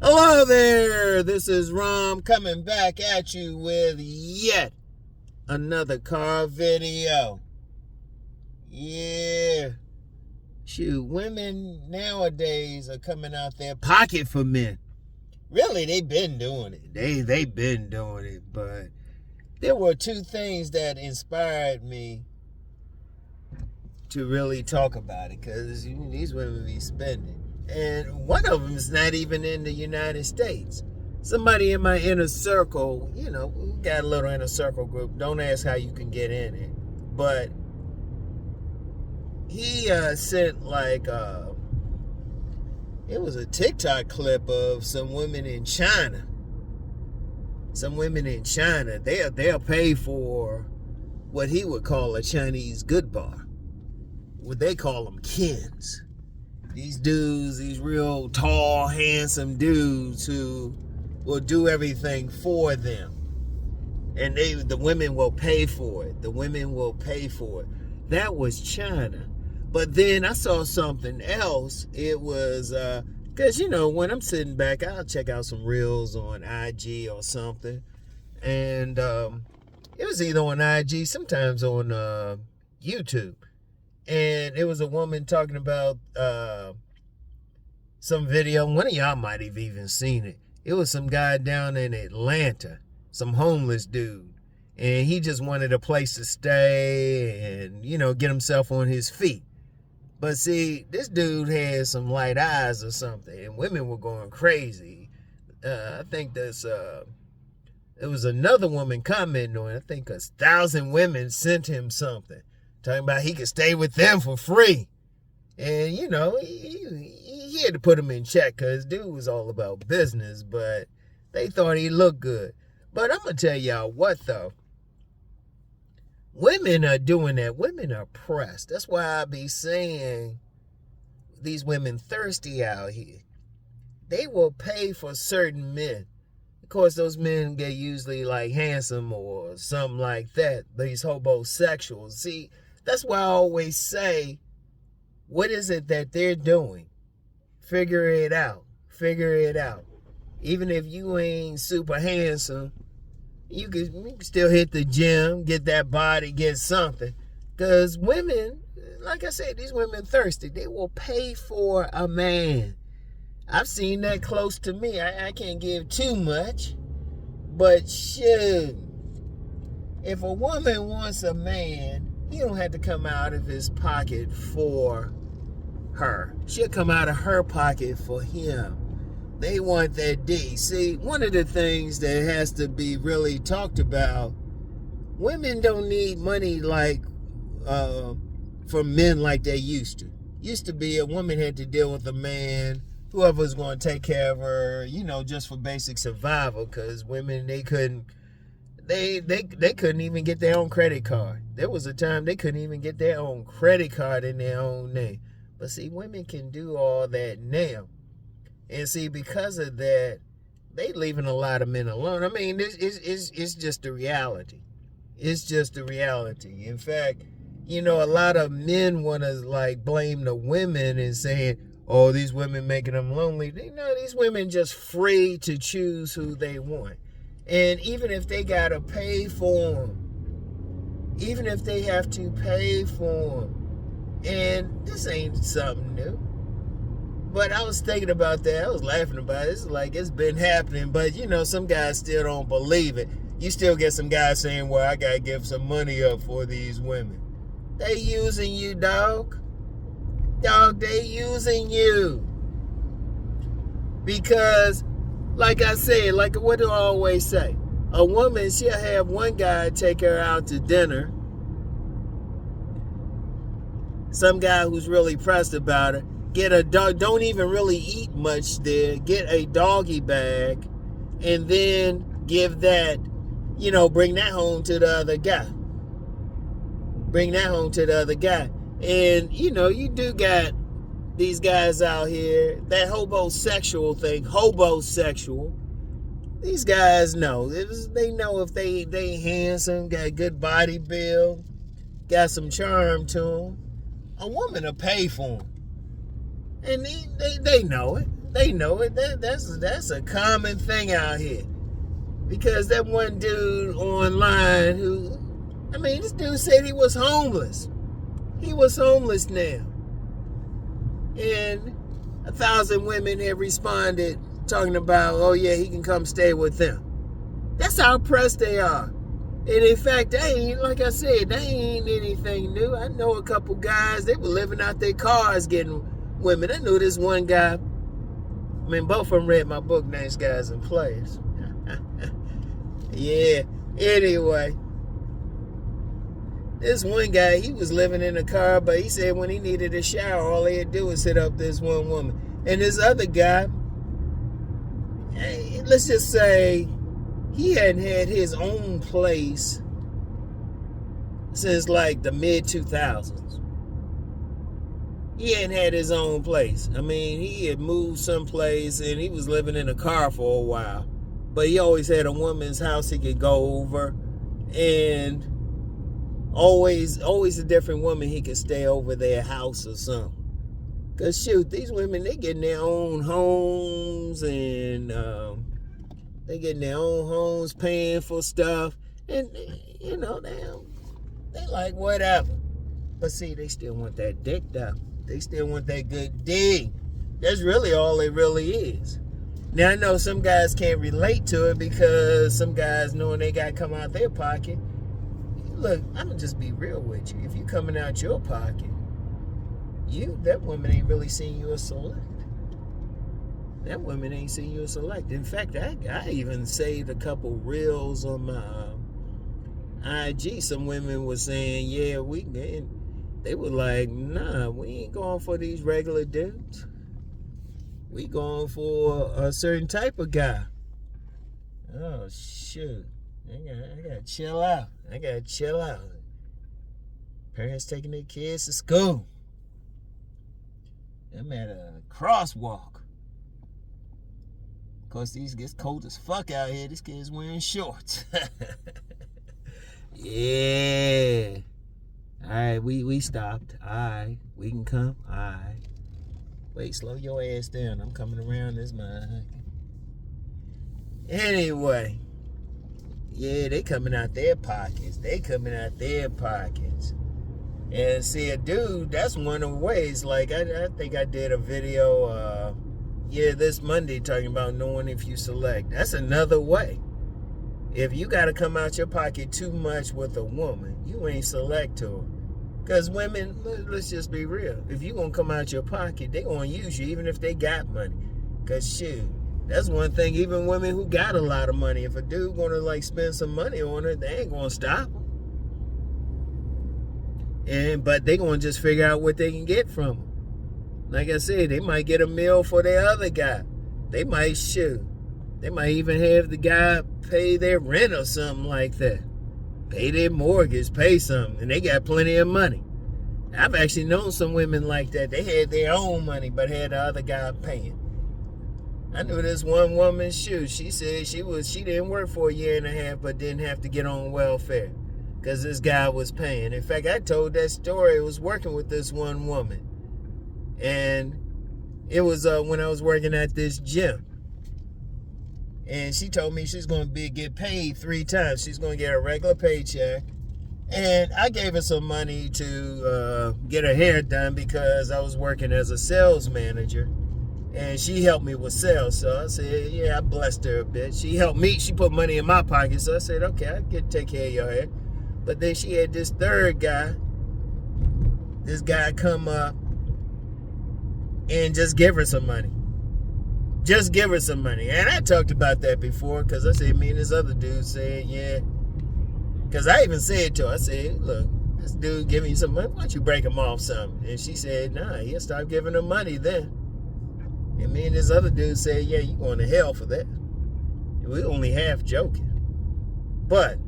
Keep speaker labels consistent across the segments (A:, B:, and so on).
A: Hello there, this is Rom coming back at you with yet another car video. Yeah. Shoot, women nowadays are coming out their pocket for men. Really, they've been doing it. They've been doing it, but there were two things that inspired me to really talk about it, because these women be spending. And one of them is not even in the United States. Somebody in my inner circle, we got a little inner circle group. Don't ask how you can get in it. But he sent it was a TikTok clip of some women in China. Some women in China, they'll pay for what he would call a Chinese Goodbar. What they call them kins. These dudes, these real tall, handsome dudes who will do everything for them. And the women will pay for it. The women will pay for it. That was China. But then I saw something else. It was, because, when I'm sitting back, I'll check out some reels on IG or something. And it was either on IG, sometimes on YouTube. And it was a woman talking about some video. One of y'all might have even seen it. It was some guy down in Atlanta, some homeless dude. And he just wanted a place to stay and, get himself on his feet. But see, this dude had some light eyes or something. And women were going crazy. I think there was another woman commenting on it. I think 1,000 women sent him something, talking about he could stay with them for free. And, he had to put him in check because dude was all about business, but they thought he looked good. But I'm going to tell y'all what, though. Women are doing that. Women are pressed. That's why I be saying these women thirsty out here. They will pay for certain men. Of course, those men get usually handsome or something like that. These hobosexuals. See, that's why I always say, what is it that they're doing? Figure it out. Figure it out. Even if you ain't super handsome, you can still hit the gym, get that body, get something. Because women, like I said, these women thirsty. They will pay for a man. I've seen that close to me. I can't give too much. But shoot, if a woman wants a man, he don't have to come out of his pocket for her. She'll come out of her pocket for him. They want that D. See, one of the things that has to be really talked about, women don't need money from men like they used to. Used to be a woman had to deal with a man, whoever was going to take care of her, just for basic survival, because women, they couldn't even get their own credit card. There was a time they couldn't even get their own credit card in their own name. But see, women can do all that now. And see, because of that, they leaving a lot of men alone. I mean, it's just the reality. It's just the reality. In fact, a lot of men want to blame the women and saying, oh, these women making them lonely. These women just free to choose who they want. And even if they got to pay for them, even if they have to pay for them, and this ain't something new. But I was thinking about that. I was laughing about it. It's it's been happening. But, some guys still don't believe it. You still get some guys saying, well, I got to give some money up for these women. They using you, dog. Dog, they using you. Because, like I said, what do I always say? A woman, she'll have one guy take her out to dinner. Some guy who's really pressed about her. Get a dog, don't even really eat much there. Get a doggy bag and then give that, bring that home to the other guy. Bring that home to the other guy. And, you do got these guys out here, that hobosexual thing, hobosexual. These guys know. They know if they handsome, got good body build, got some charm to them, a woman will pay for them. And they know it. They know it. That's a common thing out here. Because that one dude online this dude said he was homeless. He was homeless now. And 1,000 women have responded talking about, oh yeah, he can come stay with them. That's how oppressed they are. And in fact, like I said, they ain't anything new. I know a couple guys, they were living out their cars getting women. I knew this one guy. Both of them read my book, Nice Guys and Players. Yeah, anyway. This one guy, he was living in a car, but he said when he needed a shower, all he had to do was hit up this one woman. And this other guy, let's just say he hadn't had his own place since like the mid-2000s. He hadn't had his own place. He had moved someplace and he was living in a car for a while. But he always had a woman's house he could go over, and always a different woman he could stay over their house or something. Because shoot, these women, they getting their own homes, and they getting their own homes, paying for stuff, and they like whatever. But see, they still want that dick though. They still want that good dick. That's really all it really is. Now, I know some guys can't relate to it because some guys, knowing they got to come out their pocket. Look, I'm going to just be real with you. If you coming out your pocket, that woman ain't really seen you as select. That woman ain't seen you as select. In fact, I even saved a couple reels on my IG. Some women were saying, yeah, they were like, nah, we ain't going for these regular dudes. We going for a certain type of guy. Oh, shoot. I gotta chill out. Parents taking their kids to school. I'm at a crosswalk. Of course, it's cold as fuck out here. These kids wearing shorts. Yeah. All right, we stopped. All right, we can come. All right. Wait, slow your ass down. I'm coming around this motherfucker. Anyway. Yeah, they coming out their pockets. And see, a dude, that's one of the ways. Like, I think I did a video, this Monday talking about knowing if you select. That's another way. If you got to come out your pocket too much with a woman, you ain't select to her. Because women, let's just be real. If you going to come out your pocket, they going to use you even if they got money. Because, shoot, that's one thing. Even women who got a lot of money, if a dude going to, like, spend some money on her, they ain't going to stop him. But they going to just figure out what they can get from him. Like I said, they might get a meal for their other guy. They might shoot. They might even have the guy pay their rent or something like that. Pay their mortgage, pay something, and they got plenty of money. I've actually known some women like that. They had their own money, but had the other guy paying. I knew this one woman, she said she didn't work for a year and a half, but didn't have to get on welfare because this guy was paying. In fact, I told that story. I was working with this one woman, and it was when I was working at this gym. And she told me she's going to get paid 3 times. She's going to get a regular paycheck. And I gave her some money to get her hair done because I was working as a sales manager. And she helped me with sales. So I said, yeah, I blessed her a bit. She helped me. She put money in my pocket. So I said, okay, I can take care of your hair. But then she had this third guy. This guy come up and just give her some money. Just give her some money. And I talked about that before because I said, me and this other dude said, yeah. Because I even said to her, I said, look, this dude giving you some money, why don't you break him off something? And she said, nah, he'll start giving her money then. And me and this other dude said, yeah, you going to hell for that. We only half joking. But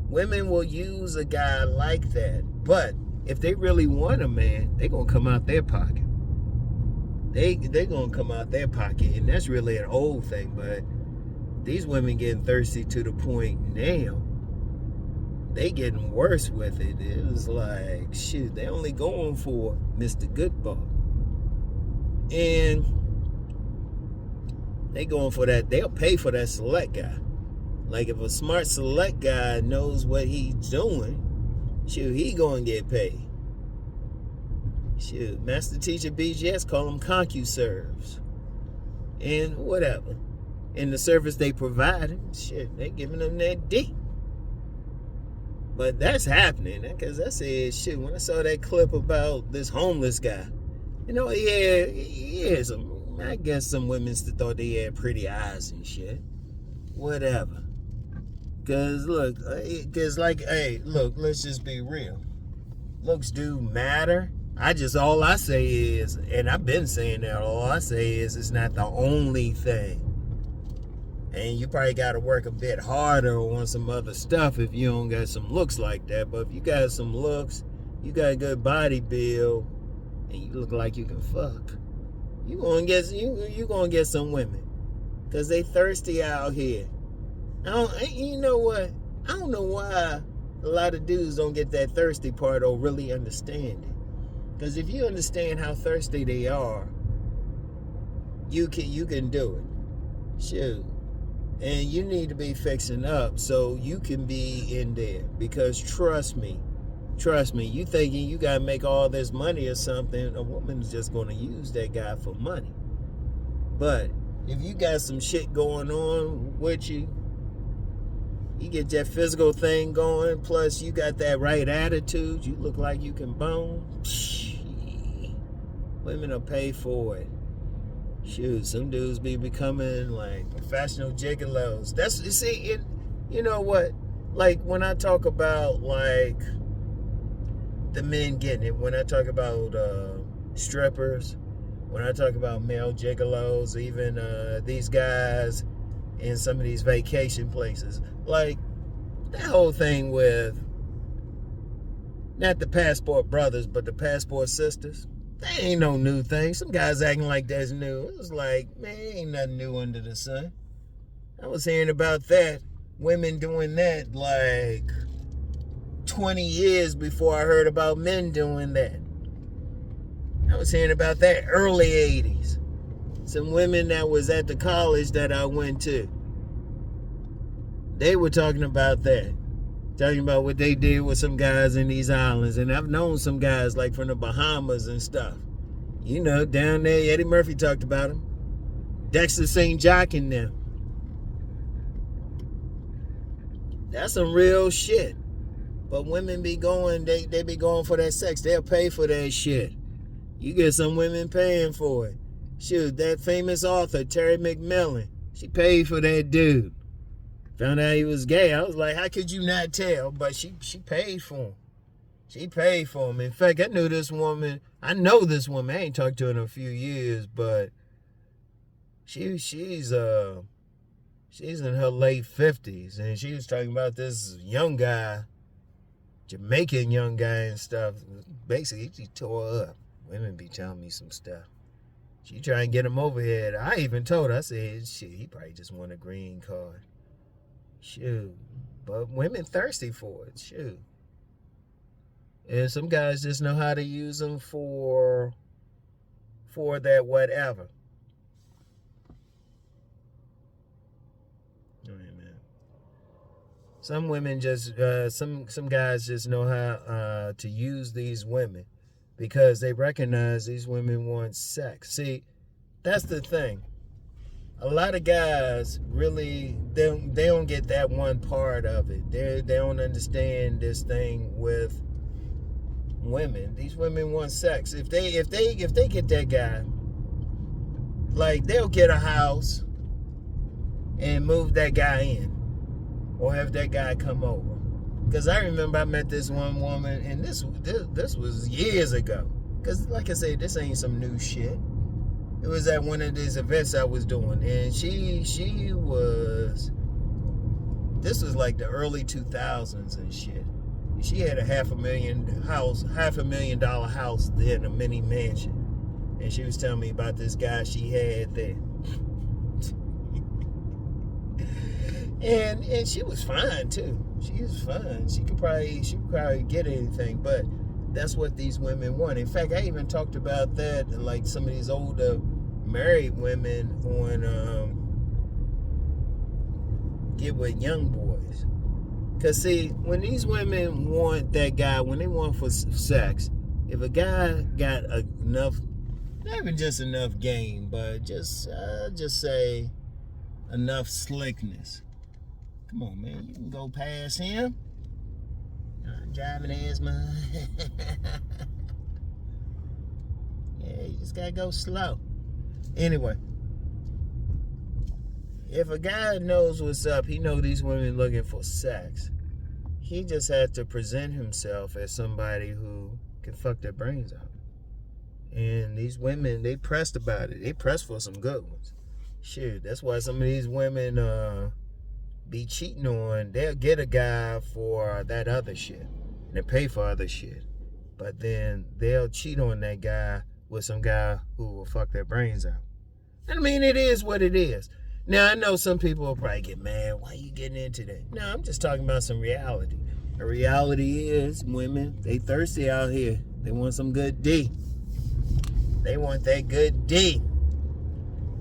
A: women will use a guy like that. But if they really want a man, they're going to come out their pocket. They're going to come out their pocket, and that's really an old thing, but these women getting thirsty to the point now, they getting worse with it. It was like, shoot, they only going for Mr. Goodbar. And they going for that. They'll pay for that select guy. Like if a smart select guy knows what he's doing, shoot, he gonna get paid. Shoot, Master Teacher BGS call them ConcuServes. And whatever. And the service they provide, shit, they giving them that D. But that's happening, because I said, shit, when I saw that clip about this homeless guy, I guess some women still thought they had pretty eyes and shit. Whatever. Because, look, let's just be real. Looks do matter. All I say is, and I've been saying that, all I say is it's not the only thing. And you probably got to work a bit harder on some other stuff if you don't got some looks like that. But if you got some looks, you got a good body build, and you look like you can fuck, you gonna get some women, because they thirsty out here. You know what? I don't know why a lot of dudes don't get that thirsty part or really understand it. Because if you understand how thirsty they are, you can do it. Shoot. And you need to be fixing up so you can be in there. Because trust me, you thinking you gotta make all this money or something, a woman's just gonna use that guy for money. But if you got some shit going on with you get that physical thing going, plus you got that right attitude, you look like you can bone, women will pay for it. Shoot, some dudes be becoming like professional gigolos. You know what? Like when I talk about like the men getting it, when I talk about strippers, when I talk about male gigolos, even these guys in some of these vacation places, like that whole thing with not the passport brothers, but the passport sisters. That ain't no new thing. Some guys acting like that's new. It was like, man, ain't nothing new under the sun. I was hearing about that, women doing that like 20 years before I heard about men doing that. I was hearing about that early 80s. Some women that was at the college that I went to, they were talking about that. Talking about what they did with some guys in these islands. And I've known some guys like from the Bahamas and stuff. You know, down there, Eddie Murphy talked about them. Dexter St. Jock and them. That's some real shit. But women be going, they be going for that sex. They'll pay for that shit. You get some women paying for it. Shoot, that famous author, Terry McMillan, she paid for that dude. Found out he was gay. I was like, how could you not tell? But she paid for him. She paid for him. In fact, I know this woman. I ain't talked to her in a few years, but she's in her late 50s, and she was talking about this young guy, Jamaican young guy and stuff. Basically, she tore her up. Women be telling me some stuff. She trying to get him over here. I even told her, I said, shit, he probably just want a green card. Shoot. But women thirsty for it. Shoot. And some guys just know how to use them for that whatever. Amen. Some women just, some guys just know how to use these women because they recognize these women want sex. See, that's the thing. A lot of guys really, they don't get that one part of it. They don't understand this thing with women. These women want sex. If they get that guy, like they'll get a house and move that guy in, or have that guy come over. Because I remember I met this one woman, and this was years ago. Because like I said, this ain't some new shit. It was at one of these events I was doing, and she was, this was like the early 2000s and shit. She had a $500,000 house there in a mini mansion. And she was telling me about this guy she had there. and she was fine too. She was fine. She could probably get anything. But That's what these women want. In fact, I even talked about that, like some of these older married women on Get With Young Boys. Because, see, when these women want that guy, when they want for sex, if a guy got enough, not even just enough game, but just say enough slickness. Come on, man, you can go past him. I'm driving as mine. Yeah, you just gotta go slow. Anyway, if a guy knows what's up, he knows these women looking for sex. He just has to present himself as somebody who can fuck their brains out. And these women, they pressed about it. They pressed for some good ones. Shit, that's why some of these women be cheating on. They'll get a guy for that other shit. And they pay for other shit. But then they'll cheat on that guy with some guy who will fuck their brains out. And I mean, it is what it is. Now, I know some people will probably get mad. Why are you getting into that? No, I'm just talking about some reality. The reality is, women, they thirsty out here. They want some good D. They want that good D.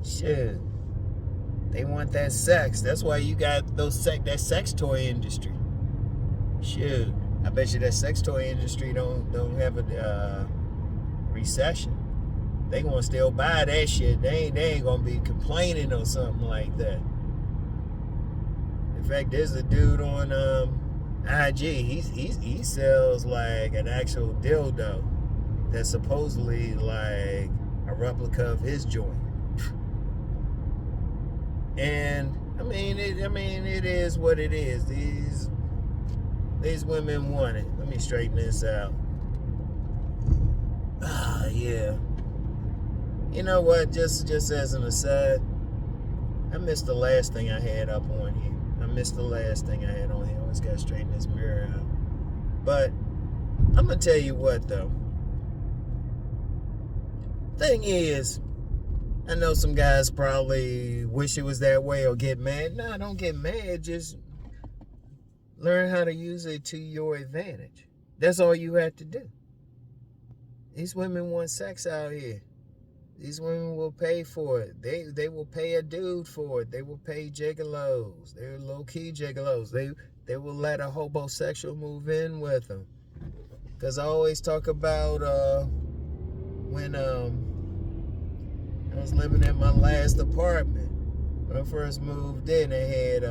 A: Shit. They want that sex. That's why you got that sex toy industry. Shit. I bet you that sex toy industry don't have a recession. They gonna still buy that shit. They ain't gonna be complaining or something like that. In fact, there's a dude on IG. He sells like an actual dildo that's supposedly like a replica of his joint. And I mean, it is what it is. These women want it. Let me straighten this out. Yeah. You know what? Just as an aside, I missed the last thing I had up on here. I always got to straighten this mirror out. But I'm gonna tell you what, though. Thing is, I know some guys probably wish it was that way or get mad. No, don't get mad. Just learn how to use it to your advantage. That's all you have to do. These women want sex out here. These women will pay for it. They will pay a dude for it. They will pay gigolos. They're low-key gigolos. They will let a hobosexual move in with them. Because I always talk about when I was living in my last apartment. When I first moved in, they had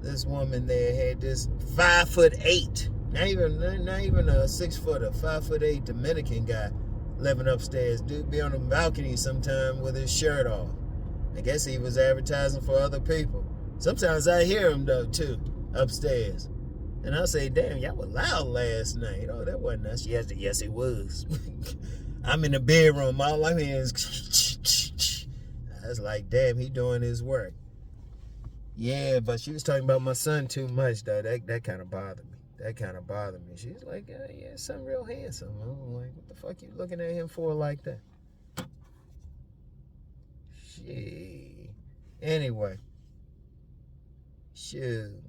A: this woman there had this 5'8", not even a 6 footer, 5'8" Dominican guy living upstairs. Dude be on the balcony sometime with his shirt off. I guess he was advertising for other people. Sometimes I hear him though too, upstairs. And I'll say, damn, y'all were loud last night. Oh, that wasn't us. Yes, it was. I'm in the bedroom, all I hear is I was like, damn, he doing his work. Yeah, but she was talking about my son too much though. That kind of bothered me. She's like, yeah, son real handsome. I'm like, what the fuck you looking at him for like that? Shit. Anyway. Shoot.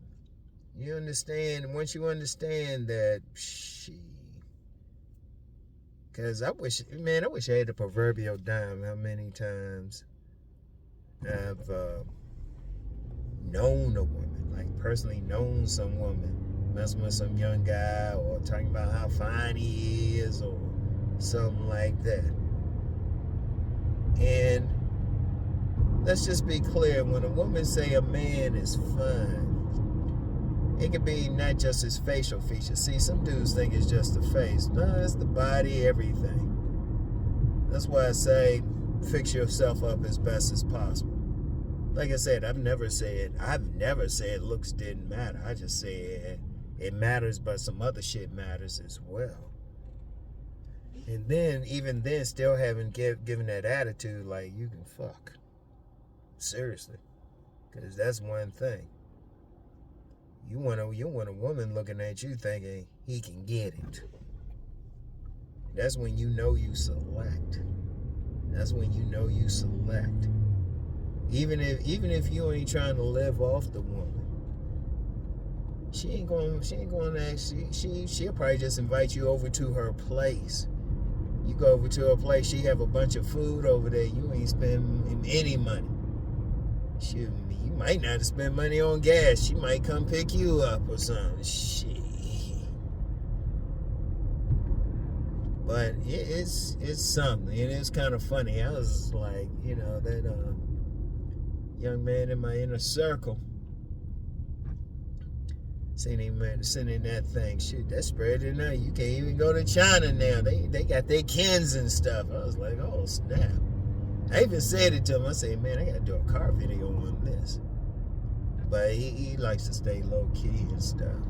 A: You understand, once you understand that, because I wish I had the proverbial dime how many times I've known a woman, like personally known some woman, messing with some young guy or talking about how fine he is or something like that. And let's just be clear, when a woman say a man is fine, it could be not just his facial features. See, some dudes think it's just the face. No, it's the body, everything. That's why I say fix yourself up as best as possible. Like I said, I've never said looks didn't matter. I just said it matters, but some other shit matters as well. And then, even then, still haven't given that attitude like you can fuck. Seriously. Because that's one thing. You want a woman looking at you thinking he can get it. That's when you know you select. Even if you ain't trying to live off the woman. She ain't going to actually, she'll probably just invite you over to her place. You go over to her place, she have a bunch of food over there. You ain't spend any money. Shoot, you might not spend money on gas. She might come pick you up or something. Shit. But it's something, and it's kind of funny. I was like, that young man in my inner circle, sending that thing. Shit, that's spreading now. You can't even go to China now. They got their kins and stuff. I was like, oh snap. I even said it to him. I said, man, I gotta do a car video on this. But he likes to stay low key and stuff.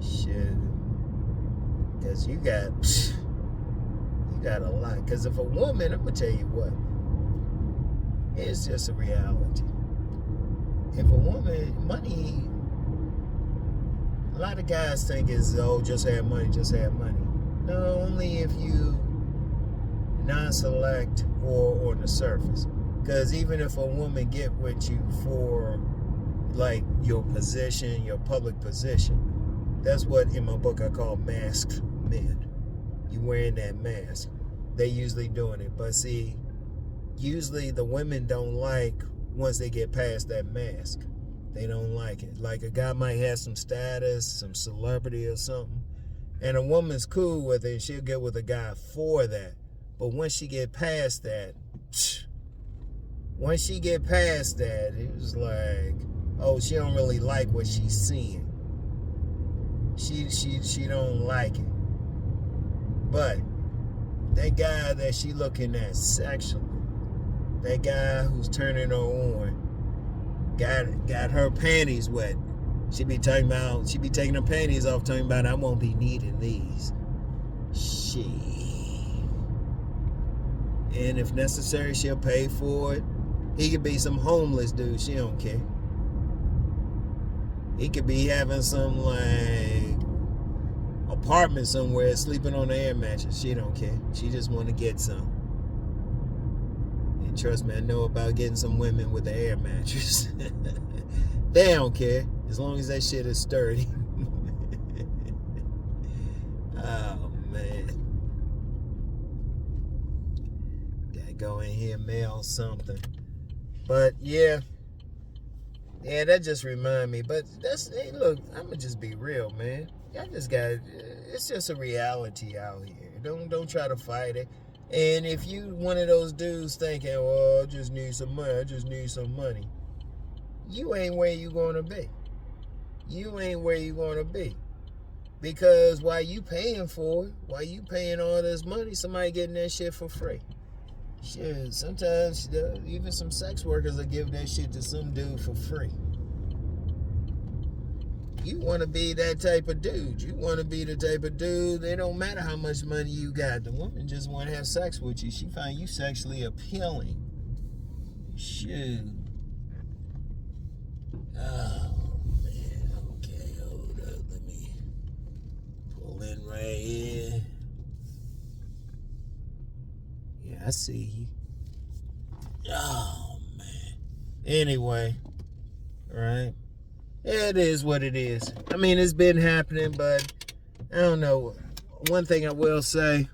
A: Shit. Because you got a lot. Because if a woman, I'm gonna tell you what, it's just a reality. If a woman, money, a lot of guys think it's, just have money, just have money. No, only if you non-select or on the surface. Because even if a woman get with you for like your position, your public position, that's what in my book I call masked men. You wearing that mask. They usually doing it. But see, usually the women don't like once they get past that mask. They don't like it. Like a guy might have some status, some celebrity or something, and a woman's cool with it, and she'll get with a guy for that. But once she get past that, it was like, oh, she don't really like what she's seeing. She don't like it. But that guy that she looking at sexually, that guy who's turning her on, got her panties wet. She be taking her panties off, talking about, I won't be needing these. Shit. And if necessary, she'll pay for it. He could be some homeless dude. She don't care. He could be having some like apartment somewhere, sleeping on an air mattress. She don't care. She just want to get some. And trust me, I know about getting some women with the air mattress. They don't care as long as that shit is sturdy. Oh man. Gotta go in here, mail something. But yeah, that just remind me. But hey, look, I'ma just be real, man. It's just a reality out here. Don't try to fight it. And if you one of those dudes thinking, well, I just need some money, you ain't where you gonna be. Because while you paying for it, while you paying all this money, somebody getting that shit for free. Shit, sometimes even some sex workers will give that shit to some dude for free. You want to be that type of dude. You want to be the type of dude, it don't matter how much money you got. The woman just want to have sex with you. She find you sexually appealing. Shit. Oh, man. Okay, hold up. Let me pull in right here. Yeah, I see you. Oh, man. Anyway, right? It is what it is. I mean, it's been happening, but I don't know. One thing I will say,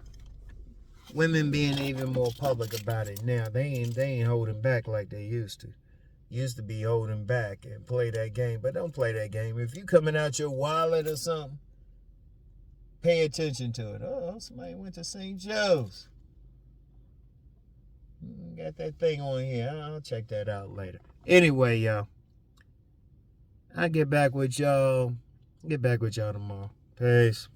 A: women being even more public about it now. They ain't holding back like they used to. Used to be holding back and play that game, but don't play that game. If you coming out your wallet or something, pay attention to it. Oh, somebody went to St. Joe's. Got that thing on here. I'll check that out later. Anyway, y'all. I'll get back with y'all tomorrow. Peace.